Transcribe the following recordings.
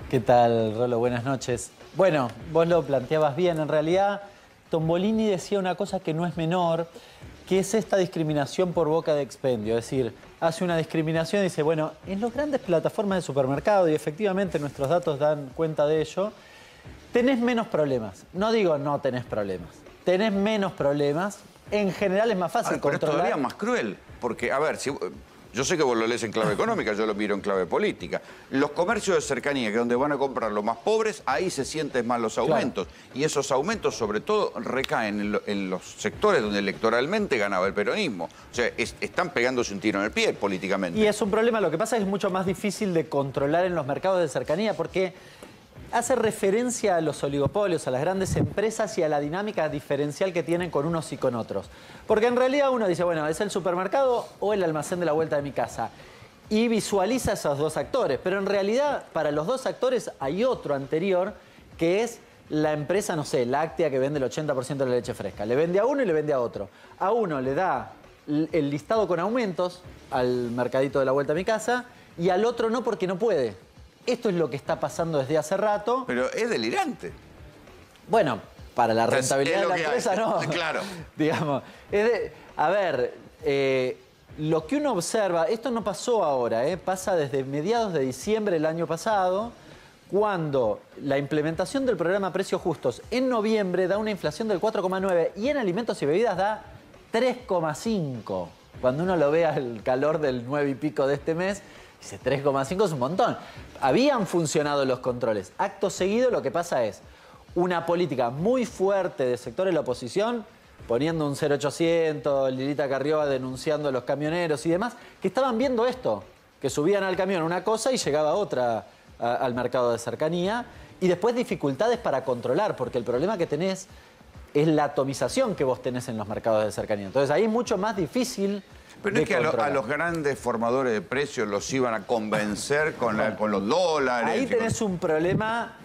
¿Qué tal, Rolo? Buenas noches. Bueno, vos lo planteabas bien. En realidad, Tombolini decía una cosa que no es menor, que es esta discriminación por boca de expendio. Es decir, hace una discriminación y dice, bueno, en las grandes plataformas de supermercado, y efectivamente nuestros datos dan cuenta de ello, tenés menos problemas. No digo no tenés problemas. Tenés menos problemas. En general es más fácil Pero es controlar. todavía más cruel, porque, a ver, yo sé que vos lo lees en clave económica, yo lo miro en clave política. Los comercios de cercanía, que es donde van a comprar los más pobres, ahí se sienten más los aumentos. Claro. Y esos aumentos, sobre todo, recaen en los sectores donde electoralmente ganaba el peronismo. O sea, están pegándose un tiro en el pie políticamente. Y es un problema, lo que pasa es que es mucho más difícil de controlar en los mercados de cercanía, porque hace referencia a los oligopolios, a las grandes empresas y a la dinámica diferencial que tienen con unos y con otros. Porque en realidad uno dice, bueno, ¿es el supermercado o el almacén de la vuelta de mi casa? Y visualiza esos dos actores. Pero en realidad, para los dos actores hay otro anterior, que es la empresa, no sé, láctea, que vende el 80% de la leche fresca. Le vende a uno y le vende a otro. A uno le da el listado con aumentos al mercadito de la vuelta a mi casa y al otro no, porque no puede. Esto es lo que está pasando desde hace rato. Pero es delirante. Bueno, para la rentabilidad de la empresa, no. Claro. Digamos, a ver, lo que uno observa, esto no pasó ahora, pasa desde mediados de diciembre del año pasado, cuando la implementación del programa Precios Justos en noviembre da una inflación del 4,9 y en alimentos y bebidas da 3,5. Cuando uno lo ve al calor del 9 y pico de este mes, dice 3,5 es un montón. Habían funcionado los controles. Acto seguido lo que pasa es una política muy fuerte del sector de la oposición, poniendo un 0800, Lilita Carrió denunciando a los camioneros y demás, que estaban viendo esto, que subían al camión una cosa y llegaba otra al mercado de cercanía, y después dificultades para controlar, porque el problema que tenés es la atomización que vos tenés en los mercados de cercanía. Entonces ahí es mucho más difícil. Pero no es que a los grandes formadores de precios los iban a convencer con los dólares. Ahí tenés un problema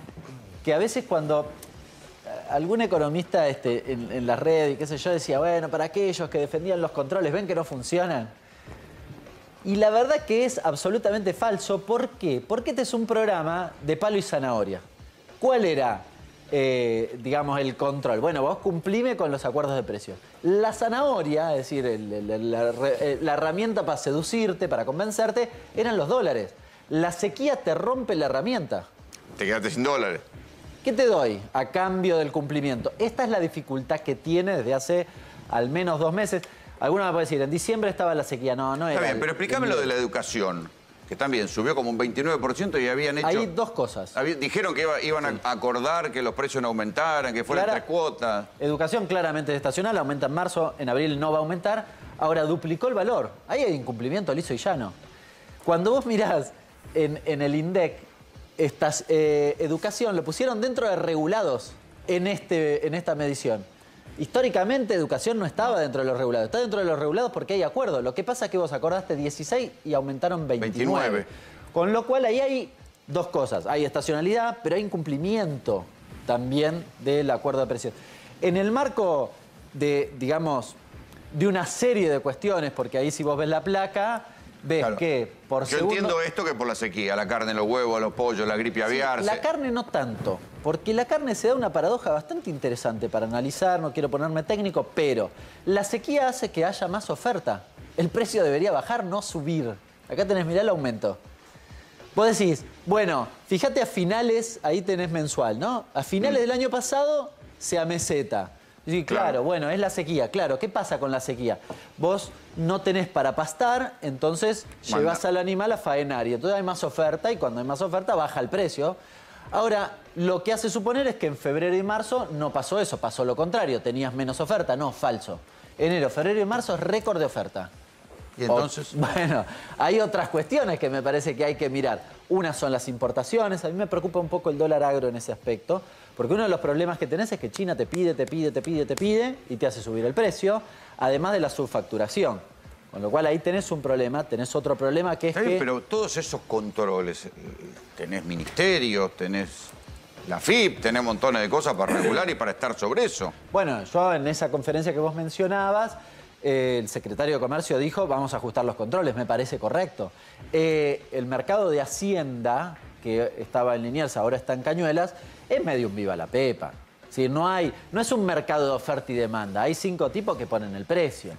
que a veces cuando algún economista en la red y qué sé yo decía, bueno, para aquellos que defendían los controles, ven que no funcionan. Y la verdad que es absolutamente falso. ¿Por qué? Porque este es un programa de palo y zanahoria. ¿Cuál era, digamos, el control? Bueno, vos cumplime con los acuerdos de precios. La zanahoria, es decir, la herramienta para seducirte, para convencerte, eran los dólares. La sequía te rompe la herramienta. Te quedaste sin dólares. ¿Qué te doy a cambio del cumplimiento? Esta es la dificultad que tiene desde hace al menos 2 meses. Alguna me puede decir, en diciembre estaba la sequía. No era. Está bien, pero explícame lo de la educación, que también subió como un 29% y habían hecho... Hay dos cosas. Dijeron que iban a acordar que los precios no aumentaran, que fueran 3 cuotas. Educación claramente estacional, aumenta en marzo, en abril no va a aumentar. Ahora duplicó el valor. Ahí hay incumplimiento liso y llano. Cuando vos mirás en el INDEC, educación lo pusieron dentro de regulados en esta medición. Históricamente, educación no estaba dentro de los regulados. Está dentro de los regulados porque hay acuerdo. Lo que pasa es que vos acordaste 16 y aumentaron 29. Con lo cual ahí hay dos cosas. Hay estacionalidad, pero hay incumplimiento también del acuerdo de precios. En el marco de, digamos, de una serie de cuestiones, porque ahí si vos ves la placa, ves claro, que por segundo... Yo entiendo esto que por la sequía, la carne, los huevos, los pollos, la gripe aviar... Sí, la carne no tanto, porque la carne se da una paradoja bastante interesante para analizar, no quiero ponerme técnico, pero la sequía hace que haya más oferta. El precio debería bajar, no subir. Acá tenés, mirá el aumento. Vos decís, bueno, fíjate a finales, ahí tenés mensual, ¿no? A finales del año pasado se ameseta. Sí, claro, bueno, es la sequía. Claro, ¿qué pasa con la sequía? Vos no tenés para pastar, entonces llevas al animal a faenar y entonces hay más oferta y cuando hay más oferta baja el precio. Ahora, lo que hace suponer es que en febrero y marzo no pasó eso, pasó lo contrario, tenías menos oferta. No, falso. Enero, febrero y marzo es récord de oferta. ¿Y entonces? Bueno, hay otras cuestiones que me parece que hay que mirar. Una son las importaciones. A mí me preocupa un poco el dólar agro en ese aspecto, porque uno de los problemas que tenés es que China te pide y te hace subir el precio, además de la subfacturación. Con lo cual ahí tenés un problema, tenés otro problema que es que... Pero todos esos controles, tenés ministerios, tenés la FIP, tenés montones de cosas para regular y para estar sobre eso. Bueno, yo en esa conferencia que vos mencionabas, el secretario de Comercio dijo, vamos a ajustar los controles, me parece correcto. El mercado de Hacienda, que estaba en Liniers, ahora está en Cañuelas, es medio un viva la pepa. Sí, no es un mercado de oferta y demanda, hay 5 tipos que ponen el precio.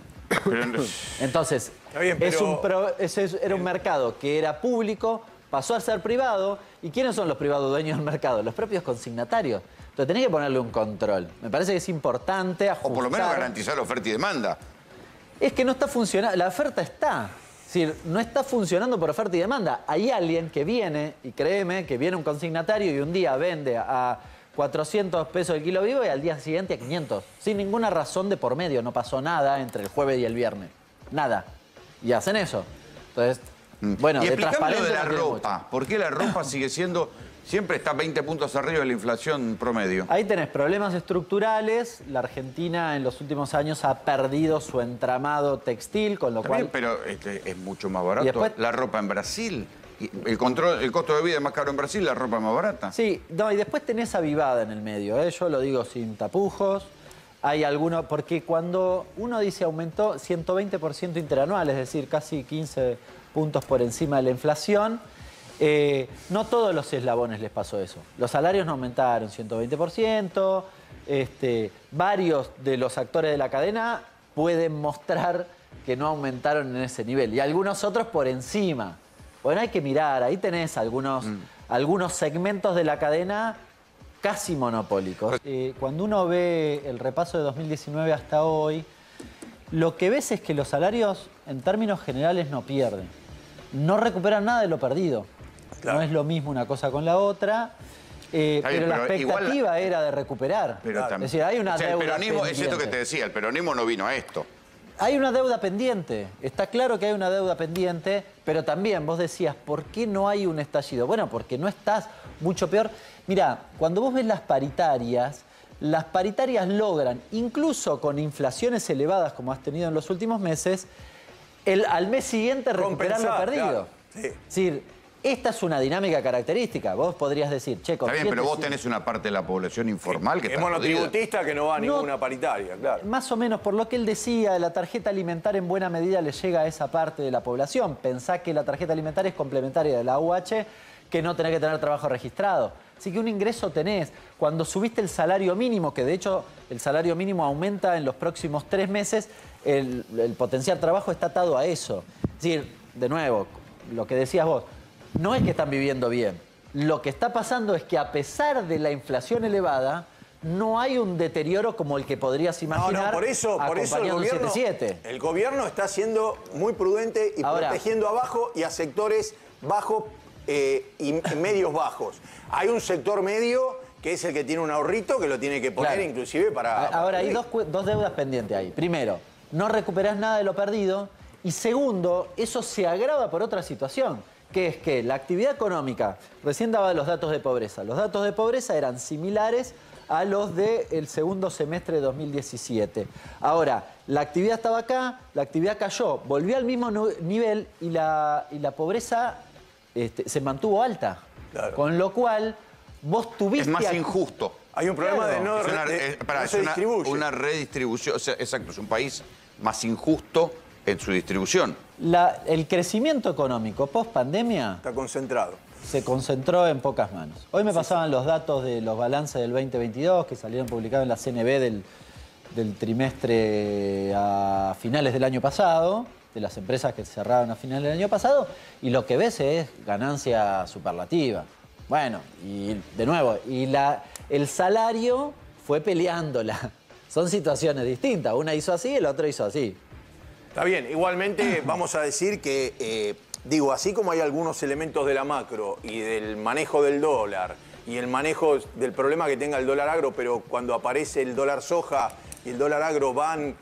Entonces, bien, pero... era un mercado que era público, pasó a ser privado. ¿Y quiénes son los privados dueños del mercado? Los propios consignatarios. Entonces tenés que ponerle un control. Me parece que es importante ajustar. O por lo menos garantizar la oferta y demanda. Es que no está funcionando, la oferta está. Es decir, no está funcionando por oferta y demanda. Hay alguien que viene, y créeme, que viene un consignatario y un día vende a 400 pesos el kilo vivo y al día siguiente a 500. Sin ninguna razón de por medio. No pasó nada entre el jueves y el viernes. Nada. Y hacen eso. Entonces, bueno, y de explícame lo de la no ropa. ¿Por qué la ropa sigue siendo... Siempre está 20 puntos arriba de la inflación promedio? Ahí tenés problemas estructurales. La Argentina en los últimos años ha perdido su entramado textil, con lo cual... Pero es mucho más barato. Después... La ropa en Brasil. El costo de vida es más caro en Brasil, la ropa es más barata. Sí, no, y después tenés avivada en el medio, ¿eh? Yo lo digo sin tapujos. Hay algunos, porque cuando uno dice aumentó 120% interanual, es decir, casi 15 puntos por encima de la inflación, no todos los eslabones les pasó eso. Los salarios no aumentaron 120%, varios de los actores de la cadena pueden mostrar que no aumentaron en ese nivel, y algunos otros por encima. Bueno, hay que mirar, ahí tenés algunos segmentos de la cadena casi monopólicos. Cuando uno ve el repaso de 2019 hasta hoy, lo que ves es que los salarios en términos generales no pierden. No recuperan nada de lo perdido. Claro. No es lo mismo una cosa con la otra, pero la expectativa era de recuperar. Es decir, hay una deuda el peronismo, pendiente. Es esto que te decía, el peronismo no vino a esto. Hay una deuda pendiente, está claro que hay una deuda pendiente, pero también vos decías, ¿por qué no hay un estallido? Bueno, porque no estás mucho peor. Mirá, cuando vos ves las paritarias logran, incluso con inflaciones elevadas como has tenido en los últimos meses, al mes siguiente recuperar lo perdido. Claro, sí. Es decir, esta es una dinámica característica. Vos podrías decir, che, con Está bien, pero vos tenés una parte de la población informal que es está monotributista que no va a ninguna paritaria, claro. Más o menos, por lo que él decía, la tarjeta alimentaria en buena medida le llega a esa parte de la población. Pensá que la tarjeta alimentaria es complementaria de la AUH, que no tenés que tener trabajo registrado. Así que un ingreso tenés. Cuando subiste el salario mínimo, que de hecho el salario mínimo aumenta en los próximos 3 meses, el potencial trabajo está atado a eso. Es decir, de nuevo, lo que decías vos, no es que están viviendo bien. Lo que está pasando es que a pesar de la inflación elevada, no hay un deterioro como el que podrías imaginar. Por eso el gobierno está siendo muy prudente y protegiendo abajo y a sectores bajos y medios bajos. Hay un sector medio que es el que tiene un ahorrito que lo tiene que poner inclusive para... Ahora, hay dos deudas pendientes ahí. Primero, no recuperás nada de lo perdido. Y segundo, eso se agrava por otra situación, que es que la actividad económica, recién daba los datos de pobreza. Los datos de pobreza eran similares a los del segundo semestre de 2017. Ahora, la actividad estaba acá, la actividad cayó, volvió al mismo nivel y la pobreza se mantuvo alta. Claro. Con lo cual, vos tuviste... Es más injusto. Hay un problema de no se distribuye. Una redistribución. O sea, exacto, es un país más injusto en su distribución. El crecimiento económico post-pandemia... Está concentrado. Se concentró en pocas manos. Hoy me pasaban los datos de los balances del 2022 que salieron publicados en la CNB del trimestre a finales del año pasado, de las empresas que cerraron a finales del año pasado, y lo que ves es ganancia superlativa. Bueno, y de nuevo, el salario fue peleándola. Son situaciones distintas. Una hizo así, el otro hizo así. Está bien, igualmente vamos a decir que, así como hay algunos elementos de la macro y del manejo del dólar y el manejo del problema que tenga el dólar agro, pero cuando aparece el dólar soja y el dólar agro van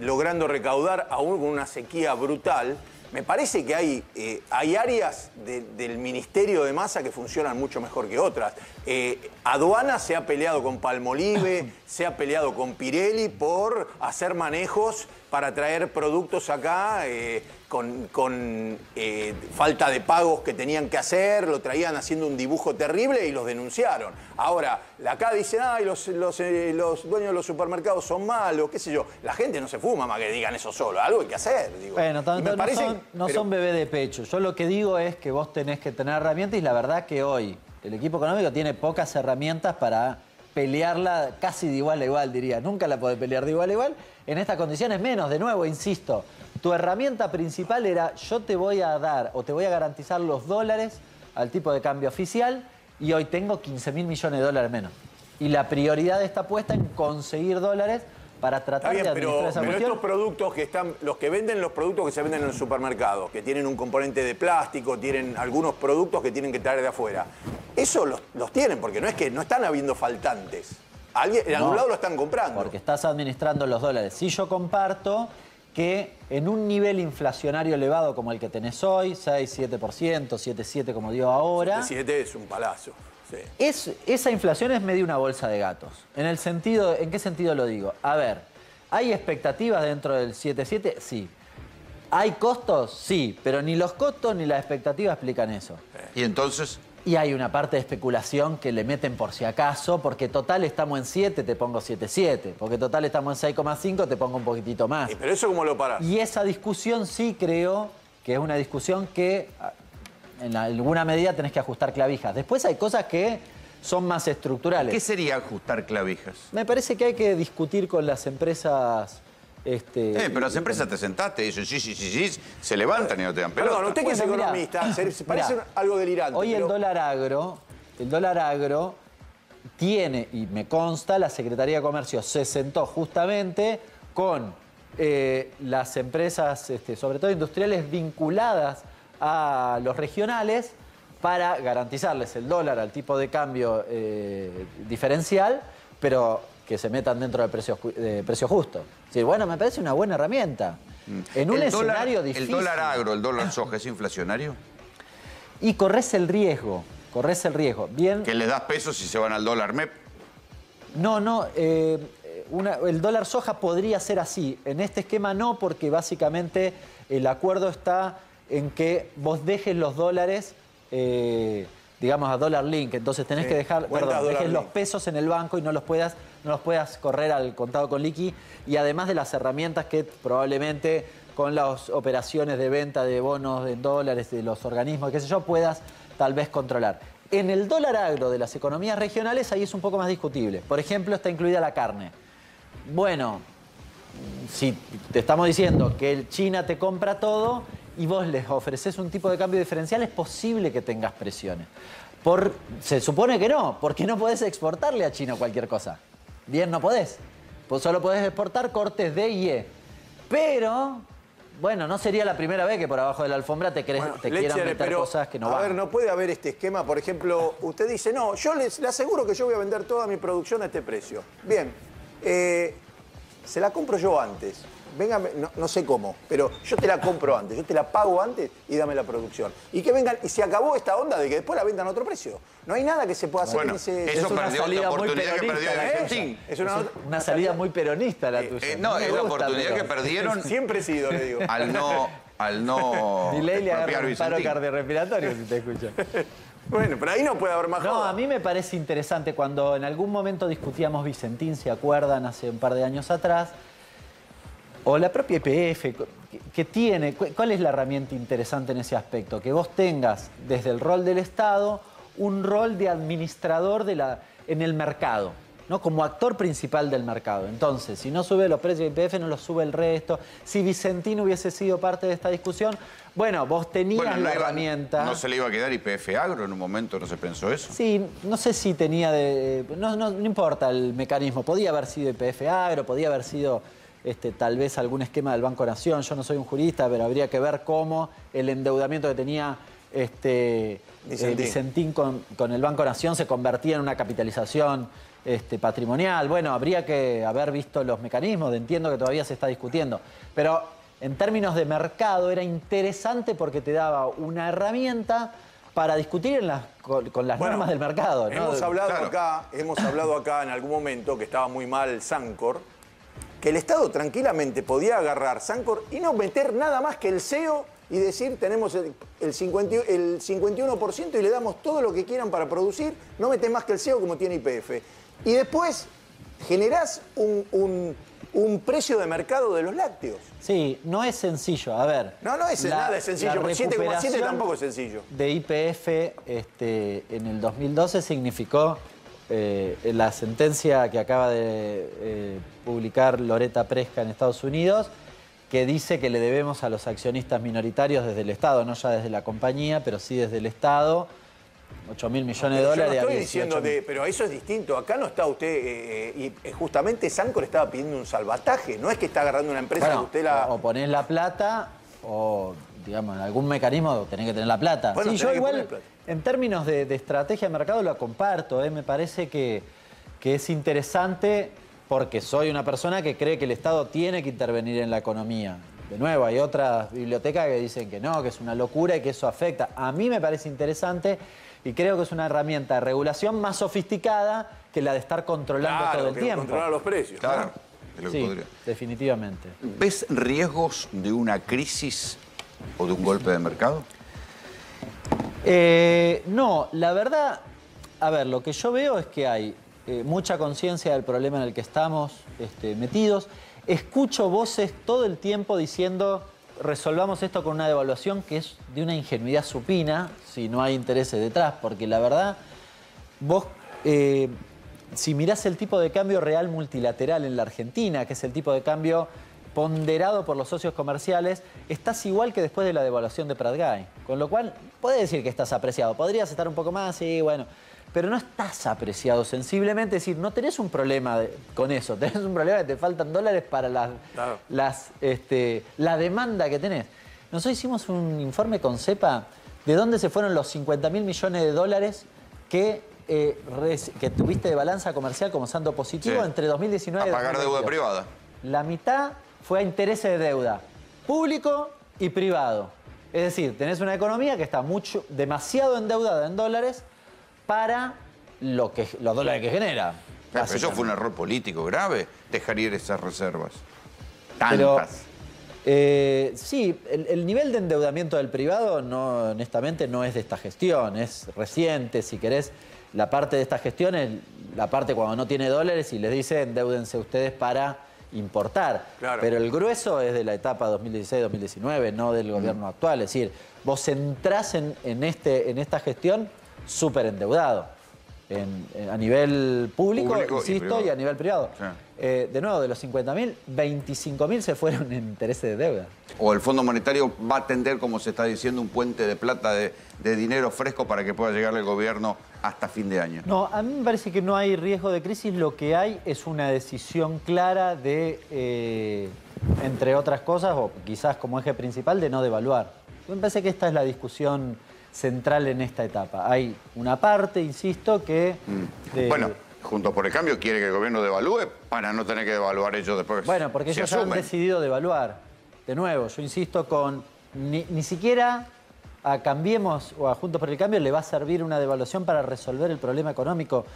logrando recaudar aún con una sequía brutal, me parece que hay áreas del Ministerio de Massa que funcionan mucho mejor que otras. Aduana se ha peleado con Palmolive, se ha peleado con Pirelli por hacer manejos para traer productos acá falta de pagos que tenían que hacer, lo traían haciendo un dibujo terrible y los denunciaron. Ahora, acá dicen, ay, los dueños de los supermercados son malos, qué sé yo. La gente no se fuma más que digan eso solo, algo hay que hacer. Digo. Bueno, no son bebé de pecho. Yo lo que digo es que vos tenés que tener herramientas y la verdad que hoy el equipo económico tiene pocas herramientas para pelearla casi de igual a igual, diría. Nunca la podés pelear de igual a igual. En estas condiciones menos, de nuevo, insisto. Tu herramienta principal era yo te voy a dar o te voy a garantizar los dólares al tipo de cambio oficial y hoy tengo 15.000 millones de dólares menos. Y la prioridad está puesta en conseguir dólares para tratar de administrar esa cuestión. Estos productos que están, los que venden los productos que se venden en los supermercados, que tienen un componente de plástico, tienen algunos productos que tienen que traer de afuera, eso los tienen, porque no es que no están habiendo faltantes. En algún lado lo están comprando. Porque estás administrando los dólares. Si yo comparto que en un nivel inflacionario elevado como el que tenés hoy, 6, 7%, 7,7 como digo ahora... 7,7 es un palazo. Sí. Esa inflación es medio una bolsa de gatos. ¿En qué sentido lo digo? A ver, ¿hay expectativas dentro del 7,7? Sí. ¿Hay costos? Sí, pero ni los costos ni las expectativas explican eso. ¿Y entonces? Y hay una parte de especulación que le meten por si acaso, porque total estamos en 7, te pongo 7,7. Porque total estamos en 6,5, te pongo un poquitito más. Pero eso ¿cómo lo parás? Y esa discusión sí creo que es una discusión que en alguna medida tenés que ajustar clavijas. Después hay cosas que son más estructurales. ¿Qué sería ajustar clavijas? Me parece que hay que discutir con las empresas... pero las empresas te sentaste y dicen sí, se levantan y no te dan pelota. Perdón, usted que es economista, parece algo delirante. Hoy el dólar agro tiene, y me consta, la Secretaría de Comercio se sentó justamente con las empresas, sobre todo industriales, vinculadas a los regionales para garantizarles el dólar al tipo de cambio diferencial, pero que se metan dentro del precio justo. Sí, bueno, me parece una buena herramienta. En un escenario difícil... ¿El dólar agro, el dólar soja es inflacionario? Y corres el riesgo. Bien. ¿Que le das pesos si se van al dólar MEP? No, el dólar soja podría ser así. En este esquema no, porque básicamente el acuerdo está en que vos dejes los dólares... digamos, a dólar link, entonces tenés que dejar, dejes los pesos en el banco y no los puedas correr al contado con liqui, y además de las herramientas que probablemente con las operaciones de venta de bonos en dólares de los organismos, qué sé yo, puedas tal vez controlar. En el dólar agro de las economías regionales ahí es un poco más discutible. Por ejemplo, está incluida la carne. Bueno, si te estamos diciendo que China te compra todo y vos les ofreces un tipo de cambio diferencial, es posible que tengas presiones. Se supone que no, porque no podés exportarle a China cualquier cosa. Bien, no podés. Pues solo podés exportar cortes D y E. Pero, bueno, no sería la primera vez que por abajo de la alfombra te quieran meter cosas que no van. A ver, no puede haber este esquema, por ejemplo, usted dice, no, yo le aseguro que yo voy a vender toda mi producción a este precio. Bien, se la compro yo antes. Venga, no sé cómo, pero yo te la compro antes, yo te la pago antes y dame la producción. Y que vengan, y se acabó esta onda de que después la vendan a otro precio. No hay nada que se pueda hacer en ese... Eso perdió la oportunidad que perdió el argentino. Es una salida muy peronista la tuya. No, es la oportunidad que perdieron... Siempre he sido, le digo. Al no Diley le agarra un paro cardiorrespiratorio si te escucha. Bueno, pero ahí no puede haber más joda. No, a mí me parece interesante cuando en algún momento discutíamos Vicentín, ¿se acuerdan? Hace un par de años atrás. O la propia YPF, que tiene... ¿Cuál es la herramienta interesante en ese aspecto? Que vos tengas, desde el rol del Estado, un rol de administrador en el mercado, ¿no? Como actor principal del mercado. Entonces, si no sube los precios de YPF, no los sube el resto. Si Vicentín hubiese sido parte de esta discusión, bueno, vos tenías la herramienta... ¿No se le iba a quedar YPF agro en un momento? ¿No se pensó eso? Sí, no sé si tenía no importa el mecanismo. Podía haber sido YPF agro, podía haber sido... tal vez algún esquema del Banco Nación. Yo no soy un jurista, pero habría que ver cómo el endeudamiento que tenía Vicentín con el Banco Nación se convertía en una capitalización patrimonial. Bueno, habría que haber visto los mecanismos. Entiendo que todavía se está discutiendo. Pero en términos de mercado era interesante porque te daba una herramienta para discutir con las normas del mercado, ¿no? Hemos hablado acá en algún momento que estaba muy mal Sancor, que el Estado tranquilamente podía agarrar Sancor y no meter nada más que el CEO y decir tenemos el 51% y le damos todo lo que quieran para producir, no metes más que el CEO como tiene YPF. Y después generás un precio de mercado de los lácteos. Sí, no es sencillo. A ver. No es nada sencillo. 7,7 tampoco es sencillo. De YPF en el 2012 significó la sentencia que acaba de publicar Loretta Preska en Estados Unidos, que dice que le debemos a los accionistas minoritarios desde el Estado, no ya desde la compañía, pero sí desde el Estado, 8.000 millones de dólares. Yo no estoy diciendo pero eso es distinto. Acá no está usted, y justamente Sancor estaba pidiendo un salvataje, no es que está agarrando una empresa que usted la... O ponés la plata, o digamos, en algún mecanismo tenés que tener la plata. Bueno, sí, yo igual, plata. en términos de estrategia de mercado, lo comparto. Me parece que es interesante porque soy una persona que cree que el Estado tiene que intervenir en la economía. De nuevo, hay otras bibliotecas que dicen que no, que es una locura y que eso afecta. A mí me parece interesante y creo que es una herramienta de regulación más sofisticada que la de estar controlando todo el tiempo. Controlar los precios. Claro. Es lo que Sí, podría. definitivamente. ¿Ves riesgos de una crisis o de un golpe de mercado? No, la verdad, a ver, lo que yo veo es que hay mucha conciencia del problema en el que estamos metidos. Escucho voces todo el tiempo diciendo resolvamos esto con una devaluación, que es de una ingenuidad supina, si no hay intereses detrás, porque la verdad, vos, si mirás el tipo de cambio real multilateral en la Argentina, que es el tipo de cambio ponderado por los socios comerciales, estás igual que después de la devaluación de Prat-Gay. Con lo cual, podés decir que estás apreciado. Podrías estar un poco más, sí, bueno, pero no estás apreciado sensiblemente. Es decir, no tenés un problema con eso. Tenés un problema que te faltan dólares para la demanda que tenés. Nosotros hicimos un informe con CEPA de dónde se fueron los 50.000 millones de dólares que tuviste de balanza comercial como saldo positivo entre 2019 y 2022. A pagar deuda privada. La mitad fue a intereses de deuda, público y privado. Es decir, tenés una economía que está demasiado endeudada en dólares para los dólares que genera. Pero eso fue un error político grave, dejar ir esas reservas. Pero, Tantas. sí, el nivel de endeudamiento del privado, no, honestamente, no es de esta gestión, es reciente. Si querés, la parte de esta gestión es la parte cuando no tiene dólares y les dice endéudense ustedes para importar. Claro. Pero el grueso es de la etapa 2016-2019, no del gobierno actual. Es decir, vos entrás en esta gestión súper endeudado. A nivel público, insisto, y a nivel privado. Sí. De nuevo, de los 50.000, 25.000 se fueron en intereses de deuda. O el Fondo Monetario va a tender, como se está diciendo, un puente de plata de dinero fresco para que pueda llegar el gobierno hasta fin de año. No, a mí me parece que no hay riesgo de crisis. Lo que hay es una decisión clara de, entre otras cosas, o quizás como eje principal, de no devaluar. Me parece que esta es la discusión central en esta etapa. Hay una parte, insisto, que... Bueno, Juntos por el Cambio quiere que el gobierno devalúe para no tener que devaluar ellos después. Bueno, porque ellos han decidido devaluar. De nuevo, yo insisto con... Ni siquiera a Cambiemos o a Juntos por el Cambio le va a servir una devaluación para resolver el problema económico.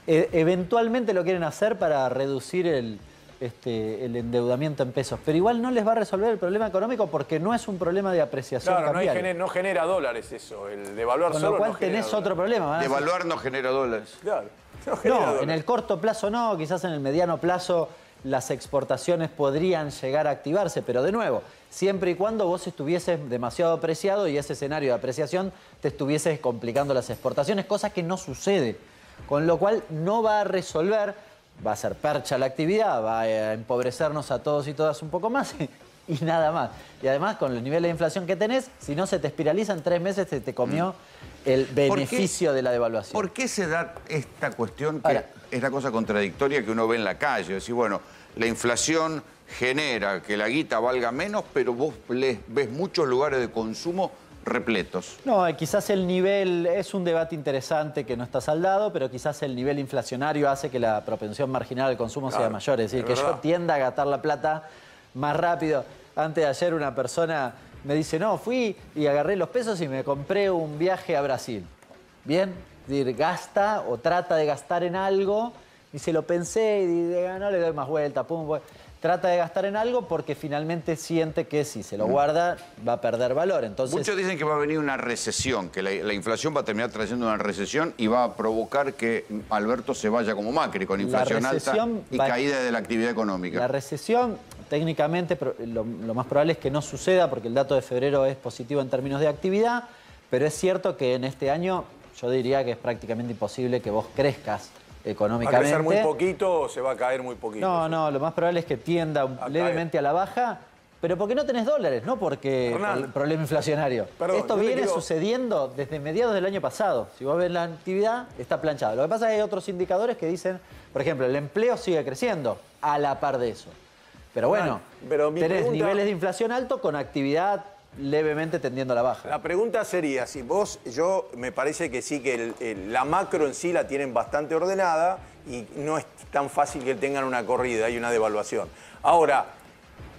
Eventualmente lo quieren hacer para reducir el endeudamiento en pesos, pero igual no les va a resolver el problema económico porque no es un problema de apreciación cambiaria. No genera dólares eso, el devaluar solo. Con lo cual tenés otro problema. Devaluar no genera dólares. Claro. No, en el corto plazo no, quizás en el mediano plazo las exportaciones podrían llegar a activarse, pero de nuevo, siempre y cuando vos estuvieses demasiado apreciado y ese escenario de apreciación te estuviese complicando las exportaciones, cosa que no sucede, con lo cual no va a resolver, va a ser percha la actividad, va a empobrecernos a todos y todas un poco más y nada más. Y además, con el nivel de inflación que tenés, si no se te espiraliza, en 3 meses se te comió el beneficio de la devaluación. ¿Por qué se da esta cuestión que es la cosa contradictoria que uno ve en la calle? Es decir, bueno, la inflación genera que la guita valga menos, pero vos ves muchos lugares de consumo repletos. No, quizás el nivel, es un debate interesante que no está saldado, pero quizás el nivel inflacionario hace que la propensión marginal al consumo sea mayor. Es decir, que yo tienda a gastar la plata más rápido. Antes de ayer una persona me dice, no, fui y agarré los pesos y me compré un viaje a Brasil. Bien, es decir, gasta o trata de gastar en algo y se lo pensé y digo, no le doy más vuelta, pum. trata de gastar en algo porque finalmente siente que si se lo guarda va a perder valor. Entonces, muchos dicen que va a venir una recesión, que la inflación va a terminar trayendo una recesión y va a provocar que Alberto se vaya como Macri, con inflación alta y caída de la actividad económica. La recesión, técnicamente, lo más probable es que no suceda porque el dato de febrero es positivo en términos de actividad, pero es cierto que en este año yo diría que es prácticamente imposible que vos crezcas económicamente. ¿Va a crecer muy poquito o se va a caer muy poquito? No, lo más probable es que tienda levemente a la baja, pero porque no tenés dólares, no porque el problema inflacionario. Perdón, esto viene sucediendo desde mediados del año pasado. Si vos ves la actividad, está planchada. Lo que pasa es que hay otros indicadores que dicen, por ejemplo, el empleo sigue creciendo a la par de eso. Pero bueno, tenés niveles de inflación alto con actividad levemente tendiendo a la baja. La pregunta sería, si yo me parece que sí, que la macro en sí la tienen bastante ordenada y no es tan fácil que tengan una corrida y una devaluación. Ahora,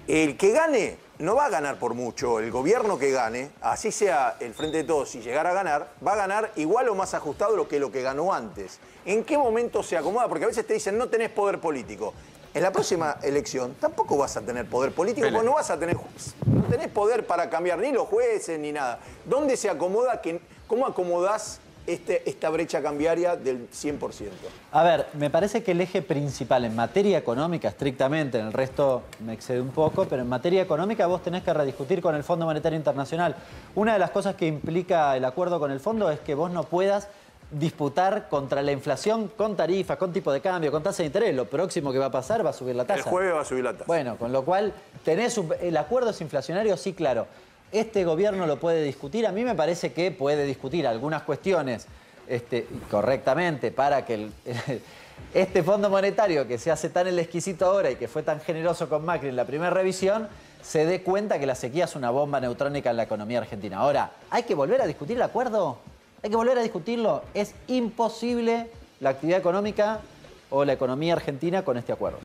el que gane no va a ganar por mucho. El gobierno que gane, así sea el Frente de Todos, si llegara a ganar, va a ganar igual o más ajustado lo que ganó antes. ¿En qué momento se acomoda? Porque a veces te dicen, no tenés poder político. En la próxima elección tampoco vas a tener poder político, porque no tenés poder para cambiar ni los jueces ni nada. ¿Dónde se acomoda? ¿Cómo acomodás esta brecha cambiaria del 100%? A ver, me parece que el eje principal en materia económica, estrictamente, en el resto me excede un poco, pero en materia económica vos tenés que rediscutir con el Fondo Monetario Internacional. Una de las cosas que implica el acuerdo con el fondo es que vos no puedas disputar contra la inflación con tarifas, con tipo de cambio, con tasa de interés. Lo próximo que va a pasar va a subir la tasa. El jueves va a subir la tasa. Bueno, con lo cual el acuerdo es inflacionario, sí, claro. Este gobierno lo puede discutir. A mí me parece que puede discutir algunas cuestiones correctamente para que este Fondo Monetario, que se hace tan el exquisito ahora y que fue tan generoso con Macri en la primera revisión, se dé cuenta que la sequía es una bomba neutrónica en la economía argentina. Ahora, ¿hay que volver a discutir el acuerdo? Hay que volver a discutirlo. Es imposible la actividad económica o la economía argentina con este acuerdo.